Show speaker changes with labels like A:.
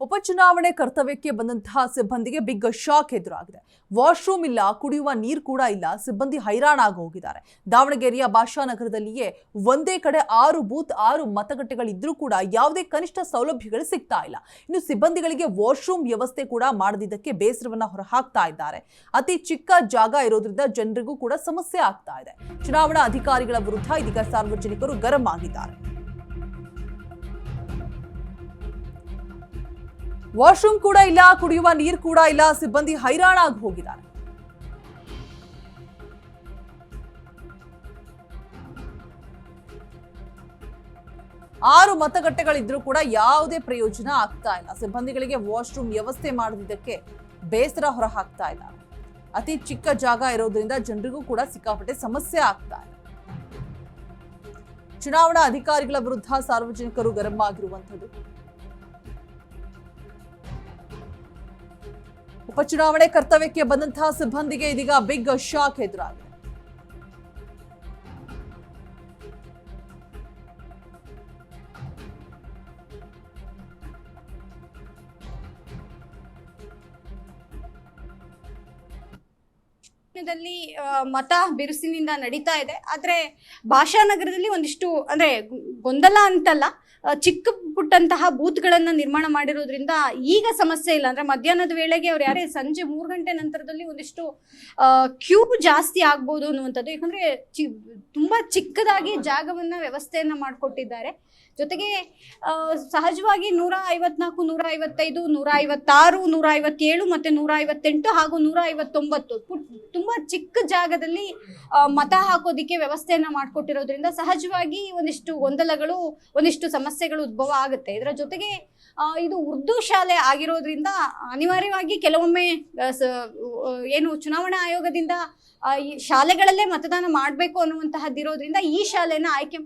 A: ಉಪಚುನಾವಣೆ ಕರ್ತವ್ಯಕ್ಕೆ ಬಂದಂತಹ ಸಿಬ್ಬಂದಿಗೆ ಬಿಗ್ ಶಾಕ್ ಎದುರಾಗಿದೆ. ವಾಶ್ರೂಮ್ ಇಲ್ಲ, ಕುಡಿಯುವ ನೀರು ಕೂಡ ಇಲ್ಲ, ಸಿಬ್ಬಂದಿ ಹೈರಾಣಾಗಿ ಹೋಗಿದ್ದಾರೆ. ದಾವಣಗೆರೆಯ ಭಾಷಾನಗರದಲ್ಲಿಯೇ ಒಂದೇ ಕಡೆ 6 ಬೂತ್ 6 ಮತಗಟ್ಟೆಗಳಿದ್ರೂ ಕೂಡ ಯಾವುದೇ ಕನಿಷ್ಠ ಸೌಲಭ್ಯಗಳು ಸಿಗ್ತಾ ಇಲ್ಲ. ಇನ್ನು ಸಿಬ್ಬಂದಿಗಳಿಗೆ ವಾಶ್ರೂಮ್ ವ್ಯವಸ್ಥೆ ಕೂಡ ಮಾಡದಿದ್ದಕ್ಕೆ ಬೇಸರವನ್ನ ಹೊರಹಾಕ್ತಾ ಇದ್ದಾರೆ. ಅತಿ ಚಿಕ್ಕ ಜಾಗ ಇರೋದ್ರಿಂದ ಜನರಿಗೂ ಕೂಡ ಸಮಸ್ಯೆ ಆಗ್ತಾ ಇದೆ. ಚುನಾವಣಾ ಅಧಿಕಾರಿಗಳ ವಿರುದ್ಧ ಇದೀಗ ಸಾರ್ವಜನಿಕರು ಗರಂ ಆಗಿದ್ದಾರೆ. ವಾಶ್ರೂಮ್ ಕೂಡ ಇಲ್ಲ, ಕುಡಿಯುವ ನೀರು ಕೂಡ ಇಲ್ಲ, ಸಿಬ್ಬಂದಿ ಹೈರಾಣಾಗಿ ಹೋಗಿದ್ದಾರೆ. ಆರು ಮತಗಟ್ಟೆಗಳಿದ್ರೂ ಕೂಡ ಯಾವುದೇ ಪ್ರಯೋಜನ ಆಗ್ತಾ ಇಲ್ಲ. ಸಿಬ್ಬಂದಿಗಳಿಗೆ ವಾಶ್ರೂಮ್ ವ್ಯವಸ್ಥೆ ಮಾಡದಿದ್ದಕ್ಕೆ ಬೇಸರ ಹೊರಹಾಕ್ತಾ ಇದ್ದಾರೆ. ಅತಿ ಚಿಕ್ಕ ಜಾಗ ಇರೋದ್ರಿಂದ ಜನರಿಗೂ ಕೂಡ ಸಿಕ್ಕಾಪಟ್ಟೆ ಸಮಸ್ಯೆ ಆಗ್ತಾ ಇದೆ. ಚುನಾವಣಾ ಅಧಿಕಾರಿಗಳ ವಿರುದ್ಧ ಸಾರ್ವಜನಿಕರು ಗರಂ ಆಗಿರುವಂಥದ್ದು. ಉಪಚುನಾವಣೆ ಕರ್ತವ್ಯಕ್ಕೆ ಬಂದಂತಹ ಸಿಬ್ಬಂದಿಗೆ ಇದೀಗ ಬಿಗ್ ಶಾಕ್ ಎದುರಾಗಿದೆ.
B: ಮತ ಬಿರುಸಿನಿಂದ ನಡೀತಾ ಇದೆ. ಆದ್ರೆ ಭಾಷಾನಗರದಲ್ಲಿ ಒಂದಿಷ್ಟು ಅಂದ್ರೆ ಗೊಂದಲ ಅಂತಲ್ಲ, ಚಿಕ್ಕ ಪುಟ್ಟಂತಹ ಬೂತ್ಗಳನ್ನ ನಿರ್ಮಾಣ ಮಾಡಿರೋದ್ರಿಂದ ಈಗ ಸಮಸ್ಯೆ ಇಲ್ಲ. ಅಂದ್ರೆ ಮಧ್ಯಾಹ್ನದ ವೇಳೆಗೆ ಅವ್ರು ಯಾರೇ ಸಂಜೆ 3 ಗಂಟೆ ನಂತರದಲ್ಲಿ ಒಂದಿಷ್ಟು ಕ್ಯೂ ಜಾಸ್ತಿ ಆಗ್ಬೋದು ಅನ್ನುವಂಥದ್ದು. ಯಾಕಂದ್ರೆ ತುಂಬಾ ಚಿಕ್ಕದಾಗಿ ಜಾಗವನ್ನ ವ್ಯವಸ್ಥೆಯನ್ನ ಮಾಡಿಕೊಟ್ಟಿದ್ದಾರೆ. ಜೊತೆಗೆ ಸಹಜವಾಗಿ 154, 155, 156, 157 ಮತ್ತೆ 158 ಹಾಗೂ 159 ತುಂಬಾ ಚಿಕ್ಕ ಜಾಗದಲ್ಲಿ ಮತ ಹಾಕೋದಿಕ್ಕೆ ವ್ಯವಸ್ಥೆಯನ್ನ ಮಾಡಿಕೊಟ್ಟಿರೋದ್ರಿಂದ ಸಹಜವಾಗಿ ಒಂದಿಷ್ಟು ಗೊಂದಲಗಳು, ಒಂದಿಷ್ಟು ಸಮಸ್ಯೆಗಳು ಉದ್ಭವ ಆಗುತ್ತೆ. ಇದರ ಜೊತೆಗೆ ಇದು ಉರ್ದು ಶಾಲೆ ಆಗಿರೋದ್ರಿಂದ ಅನಿವಾರ್ಯವಾಗಿ ಕೆಲವೊಮ್ಮೆ ಏನು ಚುನಾವಣಾ ಆಯೋಗದಿಂದ ಈ ಶಾಲೆಗಳಲ್ಲೇ ಮತದಾನ ಮಾಡಬೇಕು ಅನ್ನುವಂತಹದ್ದಿರೋದ್ರಿಂದ ಈ ಶಾಲೆನ ಆಯ್ಕೆ